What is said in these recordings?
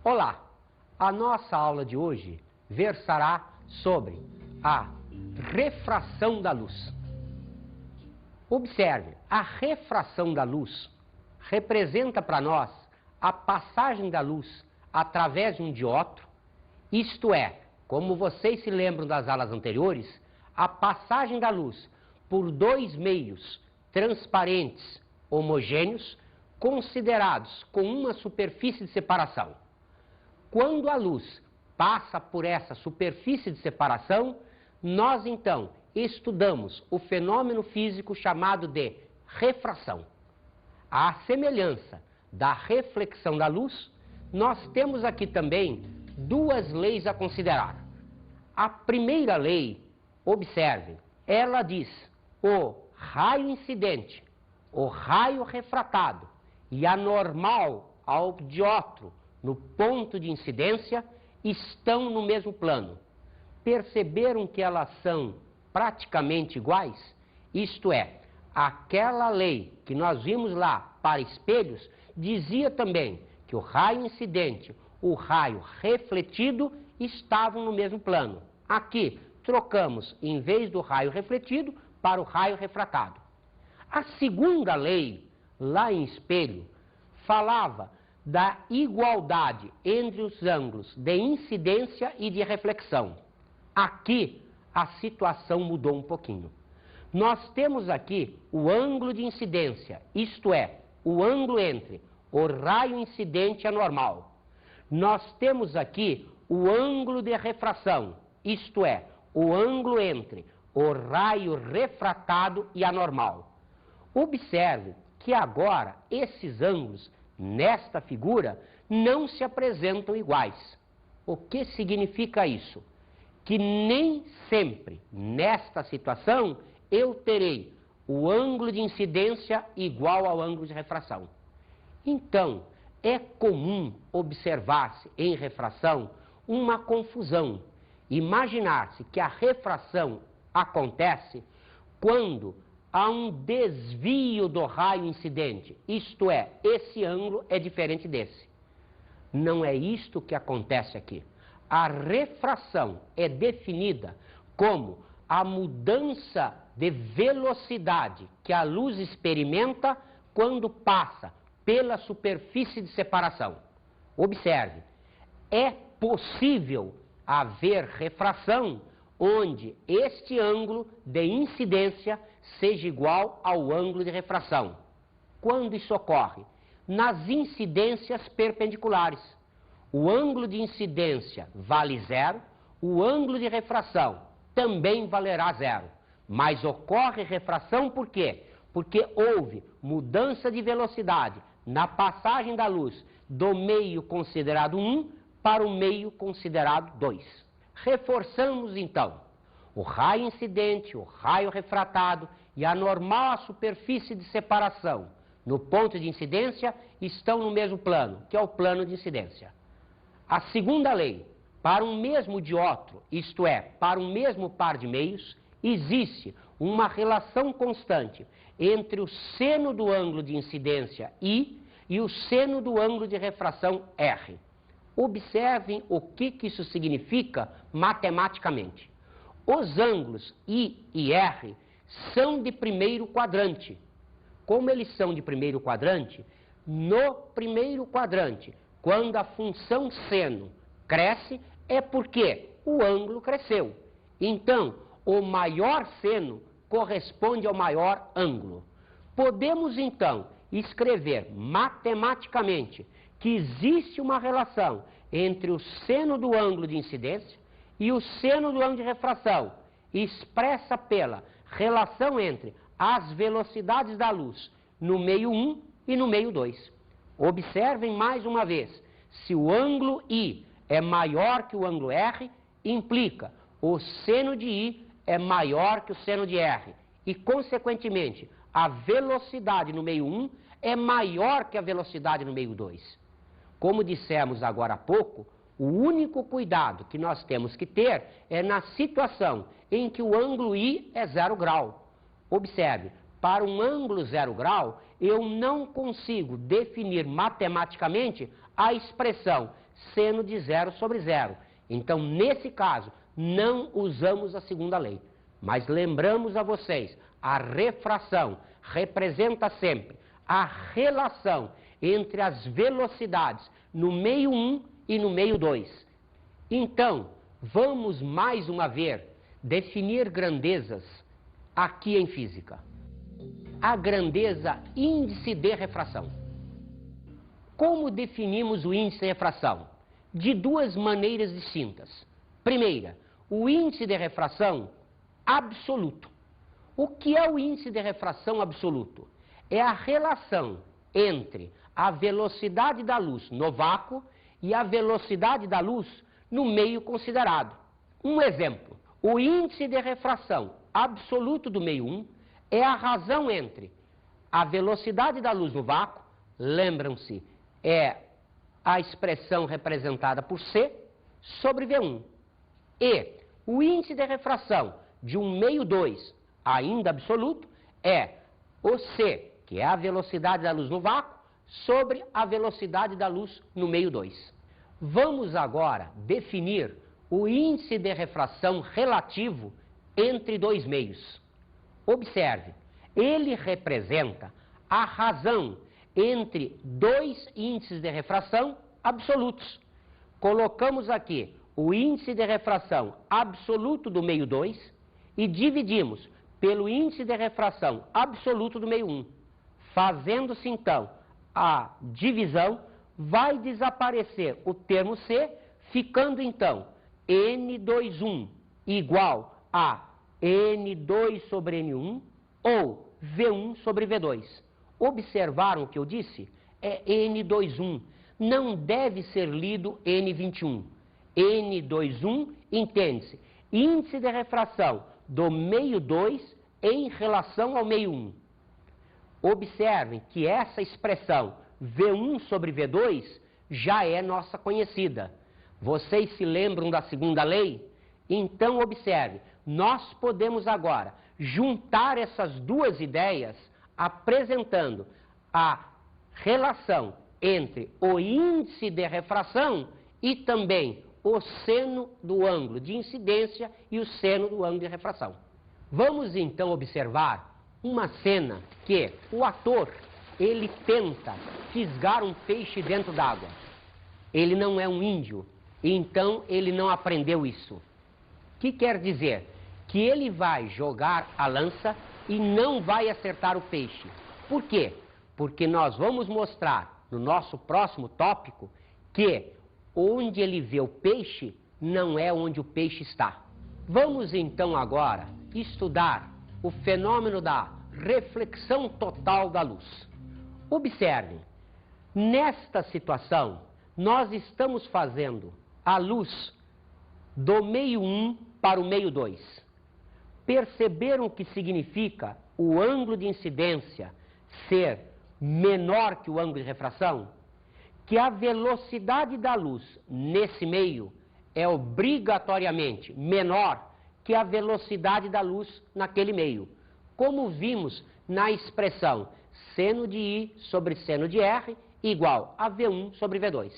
Olá! A nossa aula de hoje versará sobre a refração da luz. Observe, a refração da luz representa para nós a passagem da luz através de um dióptro, isto é, como vocês se lembram das aulas anteriores, a passagem da luz por dois meios transparentes homogêneos considerados com uma superfície de separação. Quando a luz passa por essa superfície de separação, nós então estudamos o fenômeno físico chamado de refração. À semelhança da reflexão da luz, nós temos aqui também duas leis a considerar. A primeira lei, observe, ela diz: o raio incidente, o raio refratado e a normal ao dióptro no ponto de incidência estão no mesmo plano. Perceberam que elas são praticamente iguais? Isto é, aquela lei que nós vimos lá para espelhos dizia também que o raio incidente, o raio refletido estavam no mesmo plano. Aqui trocamos, em vez do raio refletido, para o raio refratado. A segunda lei, lá em espelho, falava da igualdade entre os ângulos de incidência e de reflexão. Aqui a situação mudou um pouquinho. Nós temos aqui o ângulo de incidência, isto é, o ângulo entre o raio incidente e a normal. Nós temos aqui o ângulo de refração, isto é, o ângulo entre o raio refratado e a normal. Observe que agora esses ângulos, nesta figura, não se apresentam iguais. O que significa isso? Que nem sempre, nesta situação, eu terei o ângulo de incidência igual ao ângulo de refração. Então, é comum observar-se em refração uma confusão. Imaginar-se que a refração acontece quando há um desvio do raio incidente, isto é, esse ângulo é diferente desse. Não é isto que acontece aqui. A refração é definida como a mudança de velocidade que a luz experimenta quando passa pela superfície de separação. Observe, é possível haver refração onde este ângulo de incidência seja igual ao ângulo de refração. Quando isso ocorre? Nas incidências perpendiculares. O ângulo de incidência vale zero, o ângulo de refração também valerá zero. Mas ocorre refração por quê? Porque houve mudança de velocidade na passagem da luz do meio considerado 1 para o meio considerado 2. Reforçamos então, o raio incidente, o raio refratado e a normal à superfície de separação no ponto de incidência estão no mesmo plano, que é o plano de incidência. A segunda lei, para um mesmo dióptro, isto é, para um mesmo par de meios, existe uma relação constante entre o seno do ângulo de incidência I e o seno do ângulo de refração R. Observem o que isso significa matematicamente. Os ângulos I e R são de primeiro quadrante. Como eles são de primeiro quadrante, no primeiro quadrante, quando a função seno cresce, é porque o ângulo cresceu. Então, o maior seno corresponde ao maior ângulo. Podemos, então, escrever matematicamente que existe uma relação entre o seno do ângulo de incidência e o seno do ângulo de refração, expressa pela relação entre as velocidades da luz no meio 1 e no meio 2. Observem mais uma vez, se o ângulo I é maior que o ângulo R, implica o seno de I é maior que o seno de R e, consequentemente, a velocidade no meio 1 é maior que a velocidade no meio 2. Como dissemos agora há pouco, o único cuidado que nós temos que ter é na situação em que o ângulo I é 0 grau. Observe, para um ângulo 0 grau, eu não consigo definir matematicamente a expressão seno de 0 sobre 0. Então, nesse caso, não usamos a segunda lei. Mas lembramos a vocês, a refração representa sempre a relação entre as velocidades no meio 1 e no meio 2. Então, vamos mais uma vez definir grandezas aqui em física. A grandeza índice de refração. Como definimos o índice de refração? De duas maneiras distintas. Primeira, o índice de refração absoluto. O que é o índice de refração absoluto? É a relação entre a velocidade da luz no vácuo e a velocidade da luz no meio considerado. Um exemplo, o índice de refração absoluto do meio 1 é a razão entre a velocidade da luz no vácuo, lembram-se, é a expressão representada por C sobre V1. E o índice de refração de um meio 2, ainda absoluto, é o C, que é a velocidade da luz no vácuo, sobre a velocidade da luz no meio 2. Vamos agora definir o índice de refração relativo entre dois meios. Observe, ele representa a razão entre dois índices de refração absolutos. Colocamos aqui o índice de refração absoluto do meio 2 e dividimos pelo índice de refração absoluto do meio 1. Fazendo-se então a divisão, vai desaparecer o termo C, ficando então N21 igual a N2 sobre N1 ou V1 sobre V2. Observaram o que eu disse? É N21. Não deve ser lido N21. N21, entende-se, índice de refração do meio 2 em relação ao meio 1. Observem que essa expressão V1 sobre V2 já é nossa conhecida. Vocês se lembram da segunda lei? Então observe, nós podemos agora juntar essas duas ideias apresentando a relação entre o índice de refração e também o seno do ângulo de incidência e o seno do ângulo de refração. Vamos então observar uma cena que o ator, ele tenta fisgar um peixe dentro d'água. Ele não é um índio, então ele não aprendeu isso. O que quer dizer? Que ele vai jogar a lança e não vai acertar o peixe. Por quê? Porque nós vamos mostrar no nosso próximo tópico que onde ele vê o peixe não é onde o peixe está. Vamos então agora estudar o fenômeno da reflexão total da luz. Observem, nesta situação, nós estamos fazendo a luz do meio 1 para o meio 2. Perceberam o que significa o ângulo de incidência ser menor que o ângulo de refração? Que a velocidade da luz nesse meio é obrigatoriamente menor que a velocidade da luz naquele meio, como vimos na expressão seno de I sobre seno de R igual a V1 sobre V2.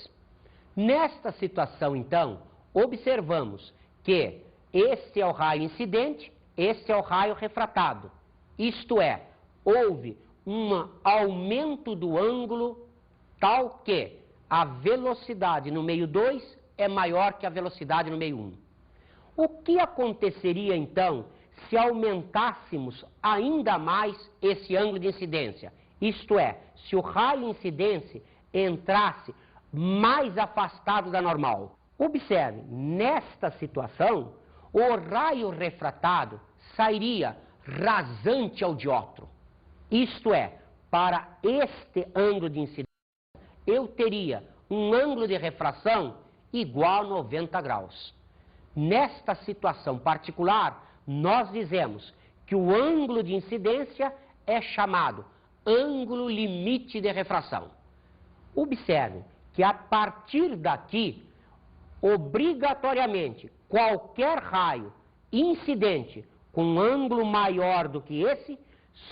Nesta situação, então, observamos que este é o raio incidente, este é o raio refratado. Isto é, houve um aumento do ângulo tal que a velocidade no meio 2 é maior que a velocidade no meio 1. O que aconteceria, então, se aumentássemos ainda mais esse ângulo de incidência? Isto é, se o raio incidente entrasse mais afastado da normal. Observe, nesta situação, o raio refratado sairia rasante ao dióptro. Isto é, para este ângulo de incidência, eu teria um ângulo de refração igual a 90 graus. Nesta situação particular, nós dizemos que o ângulo de incidência é chamado ângulo limite de refração. Observe que a partir daqui, obrigatoriamente, qualquer raio incidente com ângulo maior do que esse,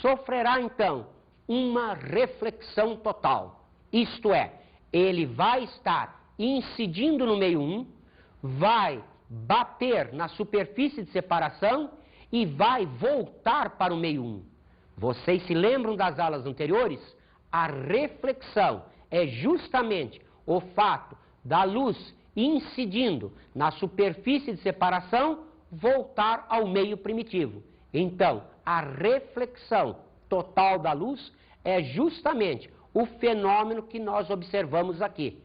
sofrerá então uma reflexão total. Isto é, ele vai estar incidindo no meio 1, vai bater na superfície de separação e vai voltar para o meio 1. Vocês se lembram das aulas anteriores? A reflexão é justamente o fato da luz incidindo na superfície de separação voltar ao meio primitivo. Então, a reflexão total da luz é justamente o fenômeno que nós observamos aqui.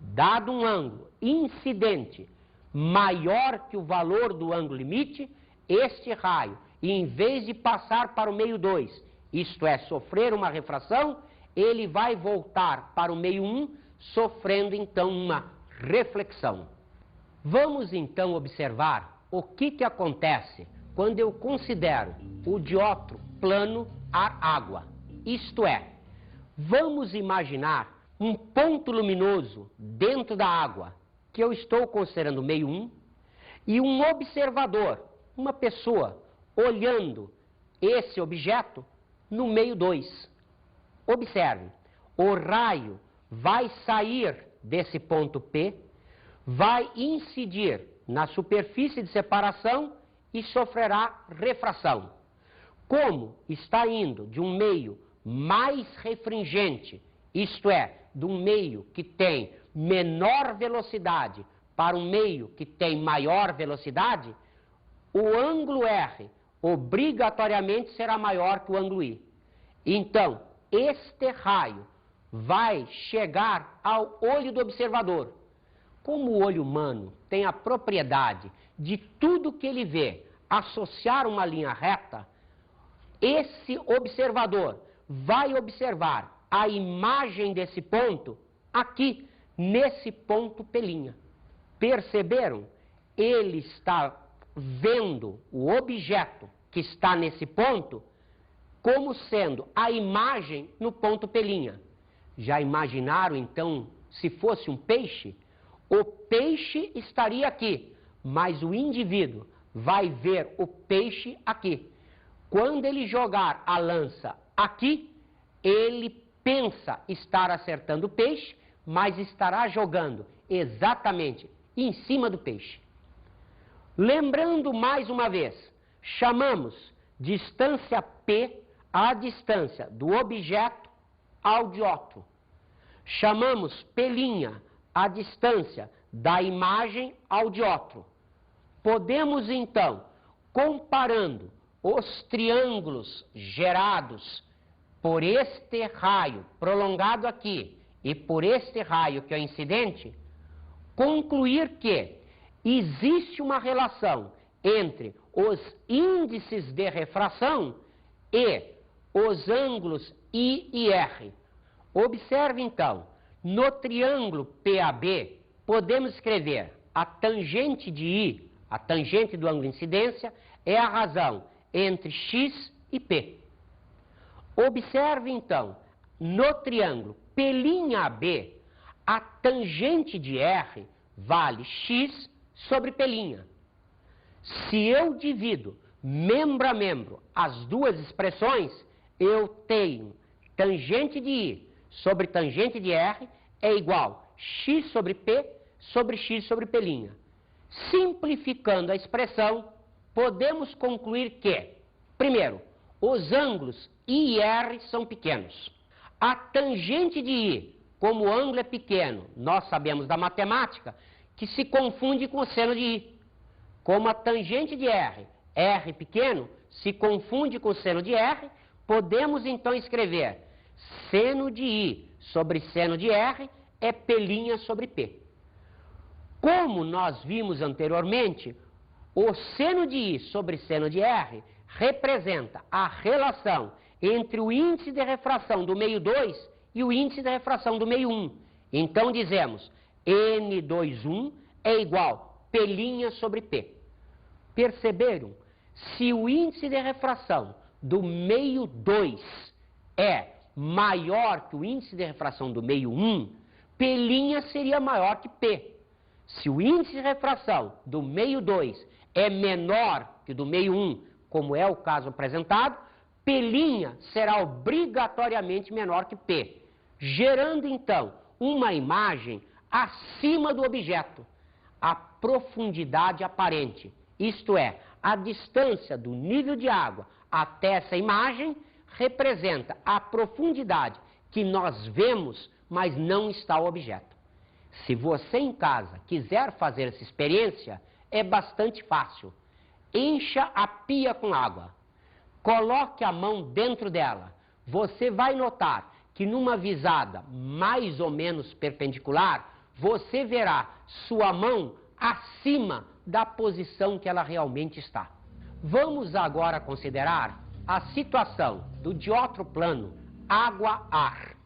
Dado um ângulo incidente maior que o valor do ângulo limite, este raio, em vez de passar para o meio 2, isto é, sofrer uma refração, ele vai voltar para o meio 1, sofrendo então uma reflexão. Vamos então observar o que acontece quando eu considero o dióptro plano ar-água. Isto é, vamos imaginar um ponto luminoso dentro da água, que eu estou considerando meio 1, e um observador, uma pessoa, olhando esse objeto no meio 2. Observe, o raio vai sair desse ponto P, vai incidir na superfície de separação e sofrerá refração. Como está indo de um meio mais refringente, isto é, de um meio que tem menor velocidade para um meio que tem maior velocidade, o ângulo R obrigatoriamente será maior que o ângulo I. Então, este raio vai chegar ao olho do observador. Como o olho humano tem a propriedade de tudo que ele vê associar uma linha reta, esse observador vai observar a imagem desse ponto aqui, nesse ponto P'. Perceberam? Ele está vendo o objeto que está nesse ponto como sendo a imagem no ponto P'. Já imaginaram, então, se fosse um peixe? O peixe estaria aqui, mas o indivíduo vai ver o peixe aqui. Quando ele jogar a lança aqui, ele pensa estar acertando o peixe, mas estará jogando exatamente em cima do peixe. Lembrando mais uma vez, chamamos distância P a distância do objeto ao dióptro. Chamamos P' a distância da imagem ao dióptro. Podemos então, comparando os triângulos gerados por este raio prolongado aqui e por este raio que é o incidente, concluir que existe uma relação entre os índices de refração e os ângulos I e R. Observe então, no triângulo PAB, podemos escrever a tangente de I, a tangente do ângulo de incidência, é a razão entre X e P. Observe então, no triângulo P'AB, a tangente de R vale X sobre P'. Se eu divido membro a membro as duas expressões, eu tenho tangente de I sobre tangente de R é igual X sobre P sobre X sobre P'. Simplificando a expressão, podemos concluir que, primeiro, os ângulos I e R são pequenos. A tangente de I, como o ângulo é pequeno, nós sabemos da matemática, que se confunde com o seno de I. Como a tangente de R, R pequeno, se confunde com o seno de R, podemos então escrever seno de I sobre seno de R é P' sobre P. Como nós vimos anteriormente, o seno de I sobre seno de R representa a relação entre o índice de refração do meio 2 e o índice de refração do meio 1. Então dizemos N2,1 é igual P' sobre P. Perceberam? Se o índice de refração do meio 2 é maior que o índice de refração do meio 1, P' seria maior que P. Se o índice de refração do meio 2 é menor que o do meio 1, como é o caso apresentado, P' será obrigatoriamente menor que P, gerando então uma imagem acima do objeto, a profundidade aparente, isto é, a distância do nível de água até essa imagem representa a profundidade que nós vemos, mas não está o objeto. Se você em casa quiser fazer essa experiência, é bastante fácil. Encha a pia com água, coloque a mão dentro dela. Você vai notar que numa visada mais ou menos perpendicular, você verá sua mão acima da posição que ela realmente está. Vamos agora considerar a situação do diótro plano água-ar.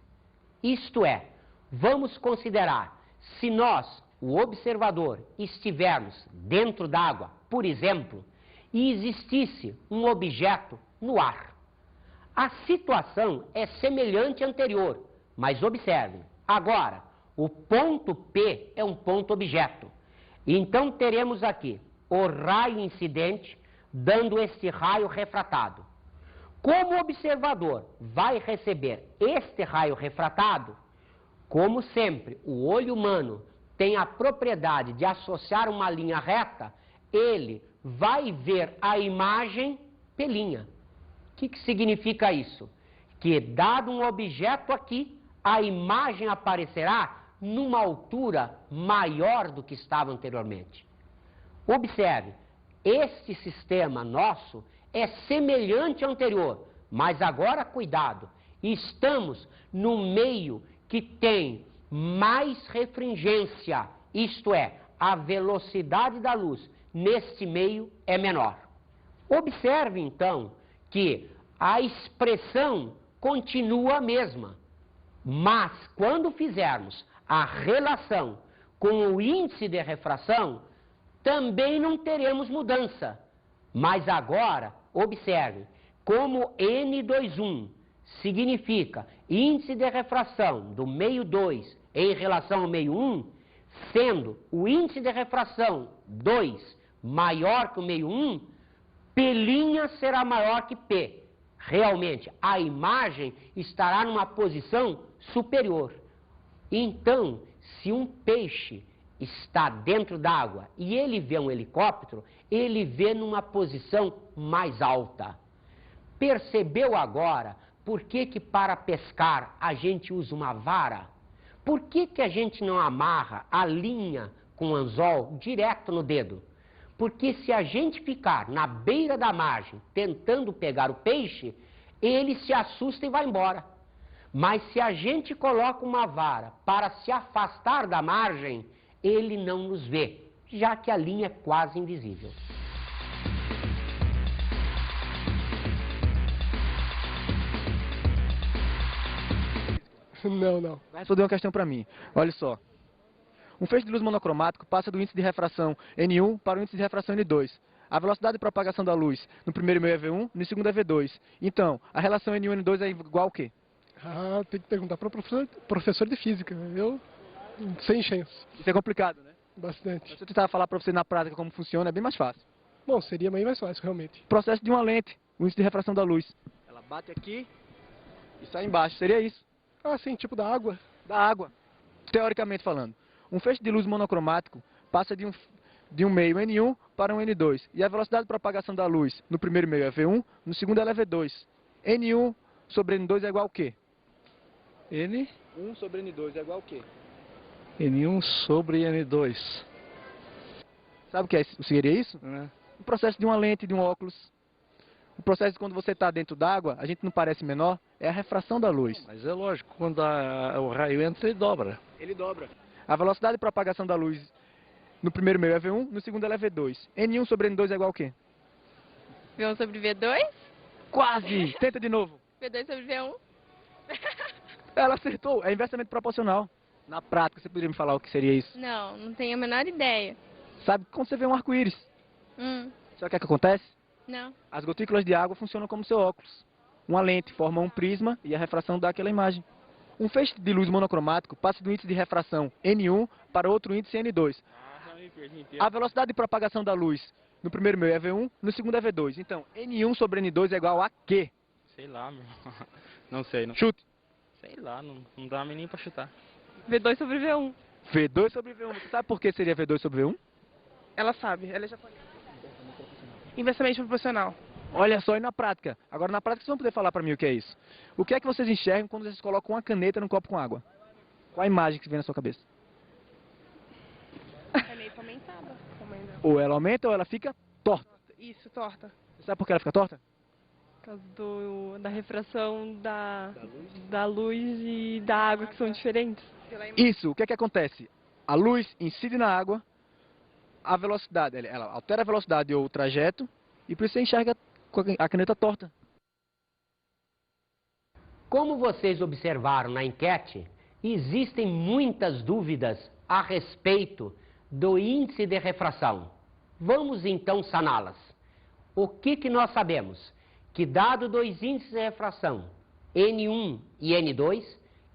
Isto é, vamos considerar se nós, o observador, estivermos dentro d'água, por exemplo, e existisse um objeto no ar. A situação é semelhante à anterior, mas observem, agora, o ponto P é um ponto objeto. Então teremos aqui o raio incidente dando este raio refratado. Como o observador vai receber este raio refratado, como sempre o olho humano tem a propriedade de associar uma linha reta, ele vai ver a imagem P'. O que significa isso? Que dado um objeto aqui, a imagem aparecerá numa altura maior do que estava anteriormente. Observe, este sistema nosso é semelhante ao anterior, mas agora cuidado, estamos no meio que tem mais refringência, isto é, a velocidade da luz neste meio é menor. Observe então que a expressão continua a mesma, mas quando fizermos a relação com o índice de refração, também não teremos mudança. Mas agora, observe, como N21 significa índice de refração do meio 2 em relação ao meio 1, sendo o índice de refração 2 maior que o meio 1, P' será maior que P. Realmente, a imagem estará numa posição superior. Então, se um peixe está dentro d'água e ele vê um helicóptero, ele vê numa posição mais alta. Percebeu agora por que para pescar a gente usa uma vara? Por que a gente não amarra a linha com o anzol direto no dedo? Porque se a gente ficar na beira da margem tentando pegar o peixe, ele se assusta e vai embora. Mas se a gente coloca uma vara para se afastar da margem, ele não nos vê, já que a linha é quase invisível. Não. Vai responder uma questão para mim. Olha só. Um feixe de luz monocromático passa do índice de refração N1 para o índice de refração N2. A velocidade de propagação da luz no primeiro meio é V1, no segundo é V2. Então, a relação N1 e N2 é igual ao quê? Ah, tem que perguntar para o professor de física. Eu, sem chance. Isso é complicado, né? Bastante. Se eu tentar falar para você na prática como funciona, é bem mais fácil. Bom, seria bem mais fácil, realmente. Processo de uma lente, o índice de refração da luz. Ela bate aqui e sai embaixo. Seria isso? Ah, sim, tipo da água. Da água, teoricamente falando. Um feixe de luz monocromático passa de um meio N1 para um N2. E a velocidade de propagação da luz no primeiro meio é V1, no segundo ela é V2. N1 sobre N2 é igual ao quê? N? 1 sobre N2 é igual ao quê? N1 sobre N2. Sabe o que seria isso? Né? O processo de uma lente, de um óculos. O processo de quando você está dentro d'água, a gente não parece menor, é a refração da luz. Mas é lógico, quando o raio entra, ele dobra. Ele dobra. A velocidade de propagação da luz no primeiro meio é V1, no segundo ela é V2. N1 sobre N2 é igual ao quê? V1 sobre V2? Quase! Tenta de novo. V2 sobre V1? Ela acertou, é inversamente proporcional. Na prática, você poderia me falar o que seria isso? Não tenho a menor ideia. Sabe quando você vê um arco-íris? Sabe o que acontece? Não. As gotículas de água funcionam como seu óculos. Uma lente forma um prisma e a refração dá aquela imagem. Um feixe de luz monocromático passa do índice de refração N1 para outro índice N2. A velocidade de propagação da luz no primeiro meio é V1, no segundo é V2. Então, N1 sobre N2 é igual a quê? Sei lá, meu. Não sei, não. Chute. Sei lá, não dá nem pra chutar. V2 sobre V1. V2 sobre V1. Você sabe por que seria V2 sobre V1? Ela sabe, ela é japonesa. Inversamente proporcional. Olha só, e na prática? Agora, na prática, vocês vão poder falar pra mim o que é isso. O que é que vocês enxergam quando vocês colocam uma caneta num copo com água? Qual a imagem que vem na sua cabeça? Caneta aumentada. Ou ela aumenta ou ela fica torta. Isso, torta. Você sabe por que ela fica torta? Por causa da refração da luz e da água, que são diferentes. Isso, o que é que acontece? A luz incide na água, a velocidade, ela altera a velocidade ou o trajeto, e por isso você enxerga com a caneta torta. Como vocês observaram na enquete, existem muitas dúvidas a respeito do índice de refração. Vamos então saná-las. O que nós sabemos? Que dado dois índices de refração, N1 e N2,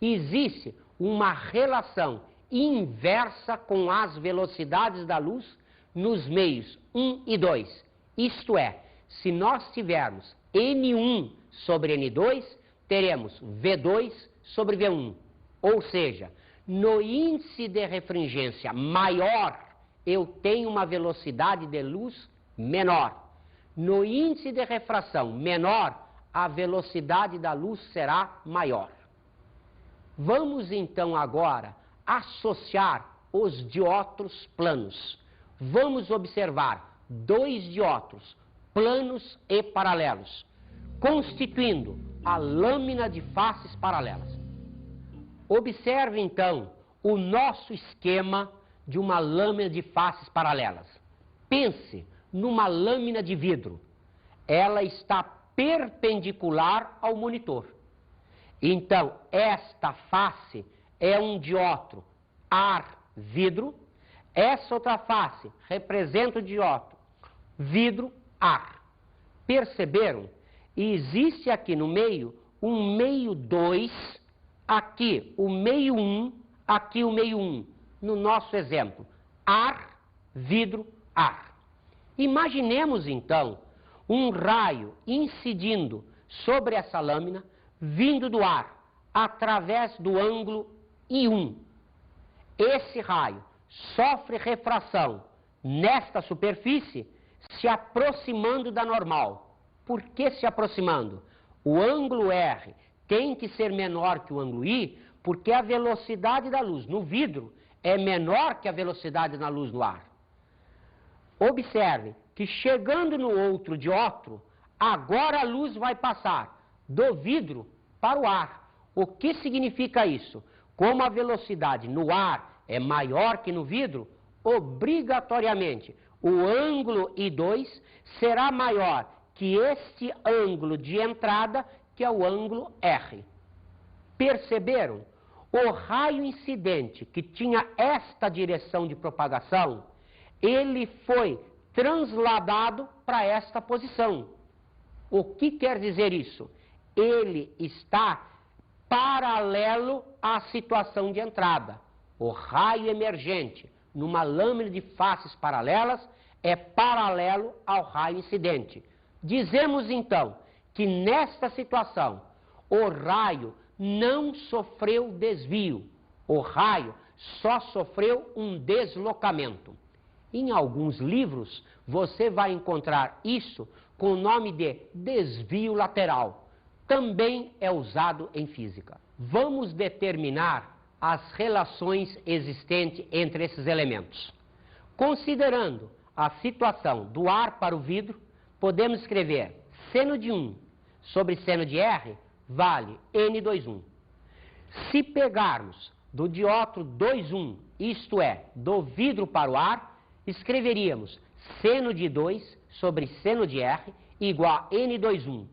existe uma relação inversa com as velocidades da luz nos meios 1 e 2. Isto é, se nós tivermos N1 sobre N2, teremos V2 sobre V1. Ou seja, no índice de refringência maior, eu tenho uma velocidade de luz menor. No índice de refração menor, a velocidade da luz será maior. Vamos então agora associar os diótros planos. Vamos observar dois diótros planos e paralelos, constituindo a lâmina de faces paralelas. Observe então o nosso esquema de uma lâmina de faces paralelas. Pense numa lâmina de vidro. Ela está perpendicular ao monitor. Então, esta face é um diótro ar-vidro. Essa outra face representa o diótro vidro-ar. Perceberam? Existe aqui no meio um meio 2, aqui o meio 1, aqui o meio 1. No nosso exemplo, ar, vidro, ar. Imaginemos então um raio incidindo sobre essa lâmina, vindo do ar, através do ângulo I1. Esse raio sofre refração nesta superfície, se aproximando da normal. Por que se aproximando? O ângulo R tem que ser menor que o ângulo I, porque a velocidade da luz no vidro é menor que a velocidade da luz no ar. Observe que chegando no outro diótro, agora a luz vai passar do vidro para o ar. O que significa isso? Como a velocidade no ar é maior que no vidro, obrigatoriamente o ângulo I2 será maior que este ângulo de entrada, que é o ângulo R. Perceberam? O raio incidente que tinha esta direção de propagação, ele foi transladado para esta posição. O que quer dizer isso? Ele está paralelo à situação de entrada. O raio emergente numa lâmina de faces paralelas é paralelo ao raio incidente. Dizemos então que nesta situação o raio não sofreu desvio, o raio só sofreu um deslocamento. Em alguns livros você vai encontrar isso com o nome de desvio lateral. Também é usado em física. Vamos determinar as relações existentes entre esses elementos. Considerando a situação do ar para o vidro, podemos escrever seno de 1 sobre seno de R vale N21. Se pegarmos do diótro 2,1, isto é, do vidro para o ar, escreveríamos seno de 2 sobre seno de R igual a N21.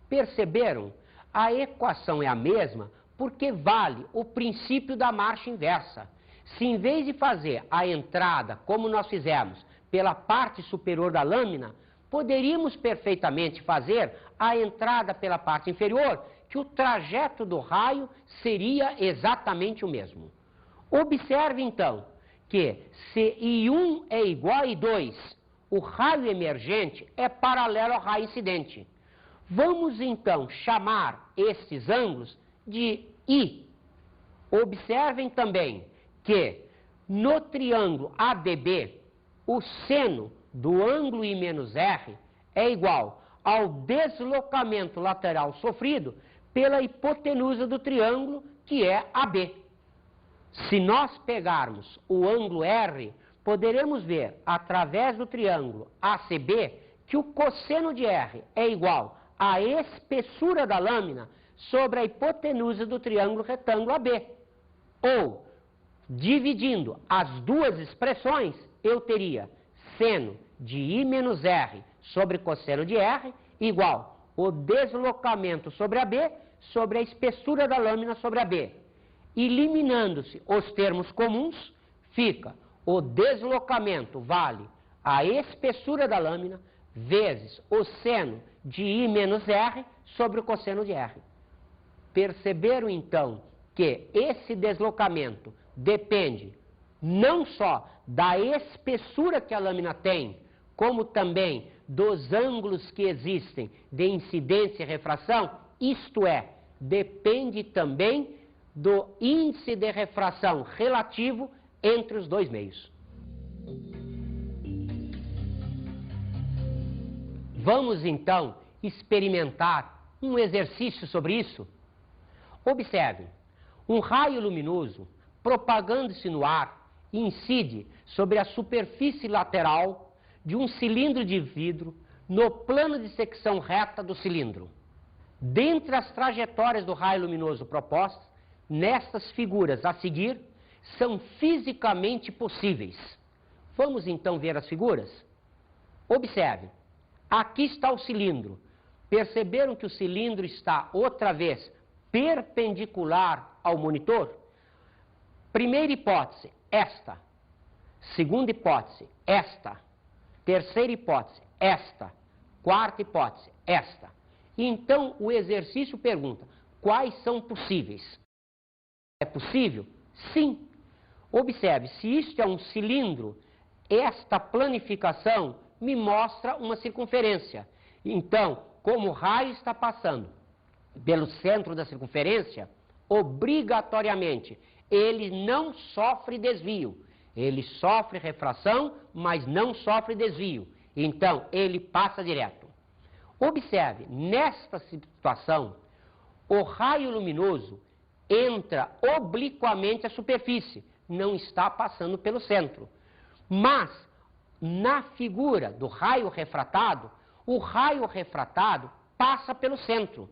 Perceberam? A equação é a mesma porque vale o princípio da marcha inversa. Se em vez de fazer a entrada, como nós fizemos, pela parte superior da lâmina, poderíamos perfeitamente fazer a entrada pela parte inferior, que o trajeto do raio seria exatamente o mesmo. Observe então que se I1 é igual a I2, o raio emergente é paralelo ao raio incidente. Vamos então chamar estes ângulos de I. Observem também que no triângulo ADB, o seno do ângulo I menos R é igual ao deslocamento lateral sofrido pela hipotenusa do triângulo, que é AB. Se nós pegarmos o ângulo R, poderemos ver, através do triângulo ACB, que o cosseno de R é igual à espessura da lâmina sobre a hipotenusa do triângulo retângulo AB. Ou, dividindo as duas expressões, eu teria seno de I menos R sobre cosseno de R igual o deslocamento sobre AB sobre a espessura da lâmina sobre AB. Eliminando-se os termos comuns, fica o deslocamento vale a espessura da lâmina vezes o seno de I menos R sobre o cosseno de R. Perceberam então que esse deslocamento depende não só da espessura que a lâmina tem, como também dos ângulos que existem de incidência e refração, isto é, depende também do índice de refração relativo entre os dois meios. Vamos então experimentar um exercício sobre isso? Observem, um raio luminoso propagando-se no ar incide sobre a superfície lateral de um cilindro de vidro no plano de secção reta do cilindro. Dentre as trajetórias do raio luminoso propostas, nestas figuras a seguir, são fisicamente possíveis. Vamos então ver as figuras? Observe, aqui está o cilindro. Perceberam que o cilindro está outra vez perpendicular ao monitor? Primeira hipótese, esta. Segunda hipótese, esta. Terceira hipótese, esta. Quarta hipótese, esta. Então o exercício pergunta, quais são possíveis? É possível? Sim. Observe, se isto é um cilindro, esta planificação me mostra uma circunferência. Então, como o raio está passando pelo centro da circunferência, obrigatoriamente, ele não sofre desvio. Ele sofre refração, mas não sofre desvio. Então, ele passa direto. Observe, nesta situação, o raio luminoso entra obliquamente à superfície, não está passando pelo centro. Mas, na figura do raio refratado, o raio refratado passa pelo centro.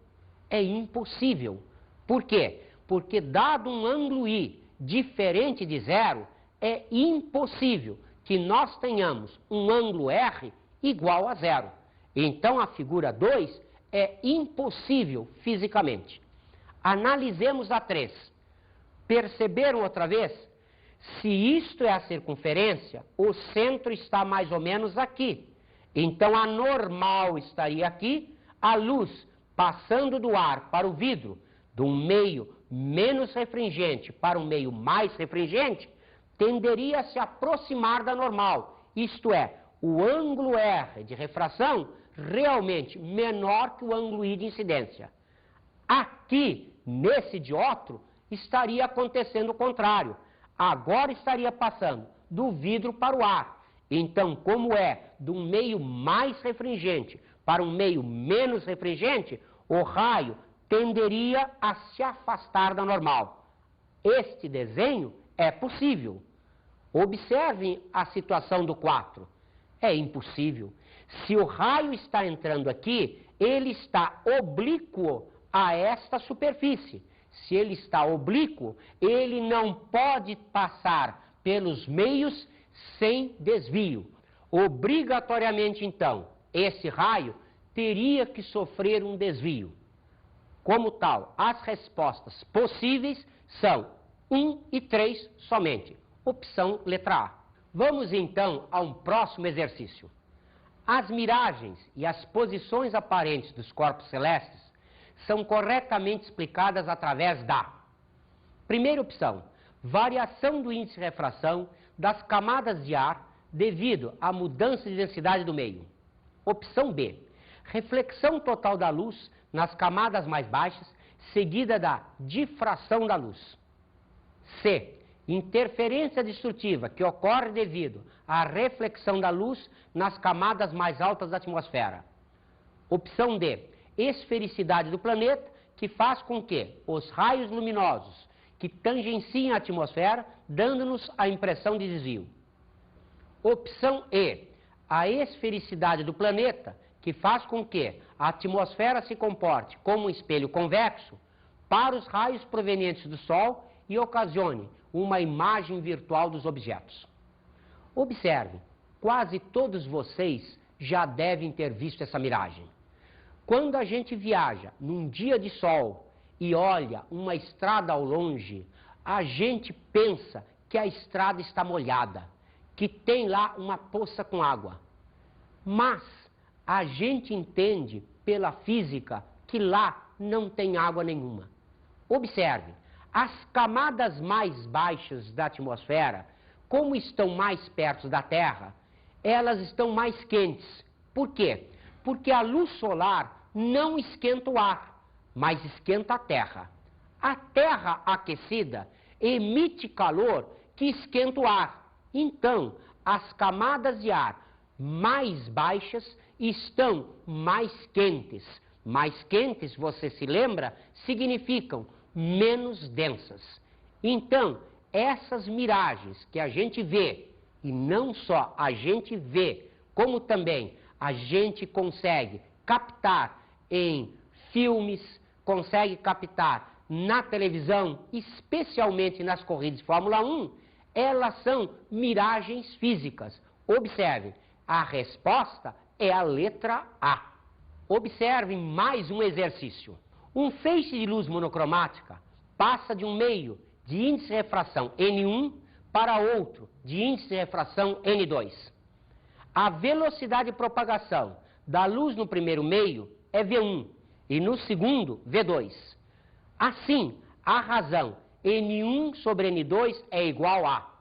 É impossível. Por quê? Porque, dado um ângulo I diferente de zero, é impossível que nós tenhamos um ângulo R igual a zero. Então, a figura 2 é impossível fisicamente. Analisemos a 3. Perceberam outra vez? Se isto é a circunferência, o centro está mais ou menos aqui. Então, a normal estaria aqui, a luz passando do ar para o vidro, de um meio menos refringente para um meio mais refringente, tenderia a se aproximar da normal. Isto é, o ângulo R de refração realmente menor que o ângulo I de incidência. Aqui, nesse dióptro, estaria acontecendo o contrário. Agora estaria passando do vidro para o ar. Então, como é de um meio mais refringente para um meio menos refringente, o raio tenderia a se afastar da normal. Este desenho é possível. Observem a situação do 4. É impossível. Se o raio está entrando aqui, ele está oblíquo a esta superfície. Se ele está oblíquo, ele não pode passar pelos meios sem desvio. Obrigatoriamente, então, esse raio teria que sofrer um desvio. Como tal, as respostas possíveis são 1 e 3 somente. Opção letra A. Vamos então a um próximo exercício. As miragens e as posições aparentes dos corpos celestes são corretamente explicadas através da primeira opção, variação do índice de refração das camadas de ar devido à mudança de densidade do meio. Opção B, reflexão total da luz nas camadas mais baixas, seguida da difração da luz. C. Interferência destrutiva que ocorre devido à reflexão da luz nas camadas mais altas da atmosfera. Opção D. Esfericidade do planeta, que faz com que os raios luminosos que tangenciem a atmosfera, dando-nos a impressão de desvio. Opção E. A esfericidade do planeta, que faz com que a atmosfera se comporte como um espelho convexo para os raios provenientes do Sol e ocasione uma imagem virtual dos objetos. Observe, quase todos vocês já devem ter visto essa miragem. Quando a gente viaja num dia de sol e olha uma estrada ao longe, a gente pensa que a estrada está molhada, que tem lá uma poça com água. Mas a gente entende pela física que lá não tem água nenhuma. Observe, as camadas mais baixas da atmosfera, como estão mais perto da Terra, elas estão mais quentes. Por quê? Porque a luz solar não esquenta o ar, mas esquenta a Terra. A Terra aquecida emite calor que esquenta o ar. Então, as camadas de ar mais baixas estão mais quentes. Mais quentes, você se lembra, significam menos densas. Então, essas miragens que a gente vê, e não só a gente vê, como também a gente consegue captar em filmes, consegue captar na televisão, especialmente nas corridas de Fórmula 1, elas são miragens físicas. Observe, a resposta é a letra A. Observe mais um exercício. Um feixe de luz monocromática passa de um meio de índice de refração N1 para outro de índice de refração N2. A velocidade de propagação da luz no primeiro meio é V1 e no segundo V2. Assim, a razão N1 sobre N2 é igual a...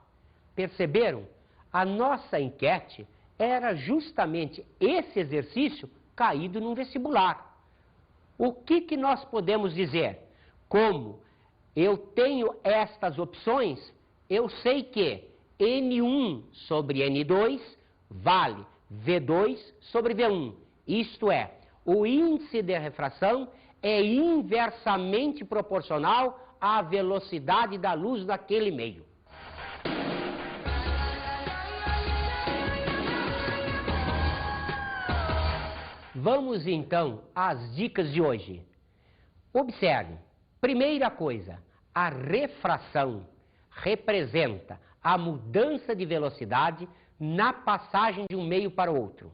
Perceberam? A nossa enquete era justamente esse exercício caído num vestibular. O que nós podemos dizer? Como eu tenho estas opções, eu sei que N1 sobre N2 vale V2 sobre V1. Isto é, o índice de refração é inversamente proporcional à velocidade da luz daquele meio. Vamos então às dicas de hoje. Observe, primeira coisa, a refração representa a mudança de velocidade na passagem de um meio para o outro.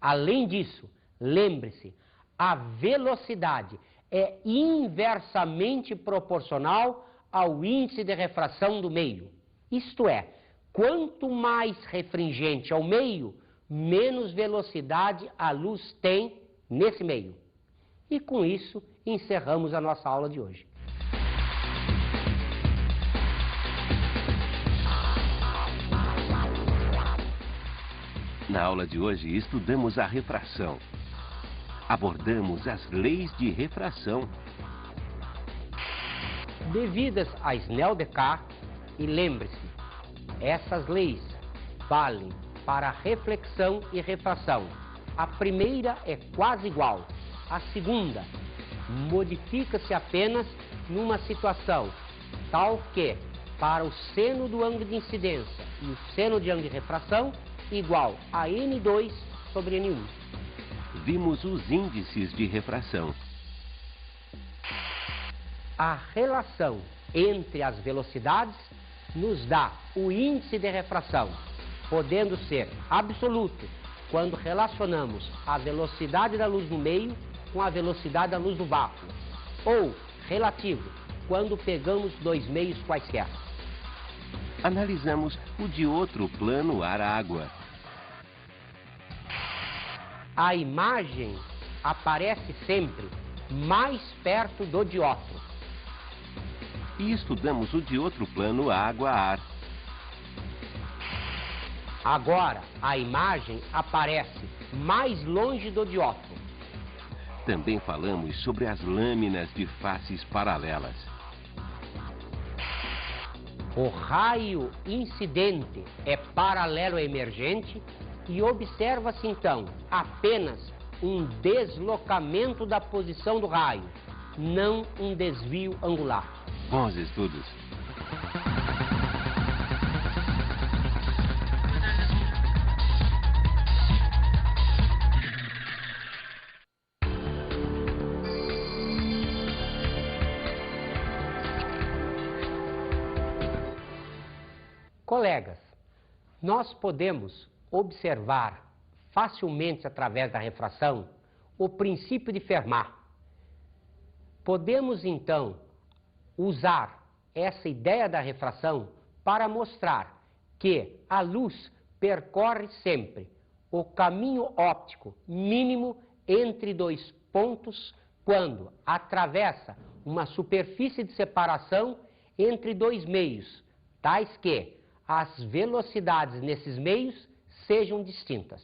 Além disso, lembre-se, a velocidade é inversamente proporcional ao índice de refração do meio. Isto é, quanto mais refringente é o meio, menos velocidade a luz tem nesse meio. E com isso, encerramos a nossa aula de hoje. Na aula de hoje, estudamos a refração. Abordamos as leis de refração. Devidas a Snell-Descartes, e lembre-se, essas leis valem para reflexão e refração. A primeira é quase igual. A segunda modifica-se apenas numa situação tal que, para o seno do ângulo de incidência e o seno de ângulo de refração, igual a N2 sobre N1. Vimos os índices de refração. A relação entre as velocidades nos dá o índice de refração, podendo ser absoluto quando relacionamos a velocidade da luz no meio com a velocidade da luz no vácuo, ou relativo quando pegamos dois meios quaisquer. Analisamos o de outro plano ar-água. A imagem aparece sempre mais perto do dióptro. E estudamos o de outro plano água-ar. Agora, a imagem aparece mais longe do dióptro. Também falamos sobre as lâminas de faces paralelas. O raio incidente é paralelo emergente e observa-se então apenas um deslocamento da posição do raio, não um desvio angular. Bons estudos. Colegas, nós podemos observar facilmente através da refração o princípio de Fermat. Podemos então usar essa ideia da refração para mostrar que a luz percorre sempre o caminho óptico mínimo entre dois pontos quando atravessa uma superfície de separação entre dois meios, tais que as velocidades nesses meios sejam distintas.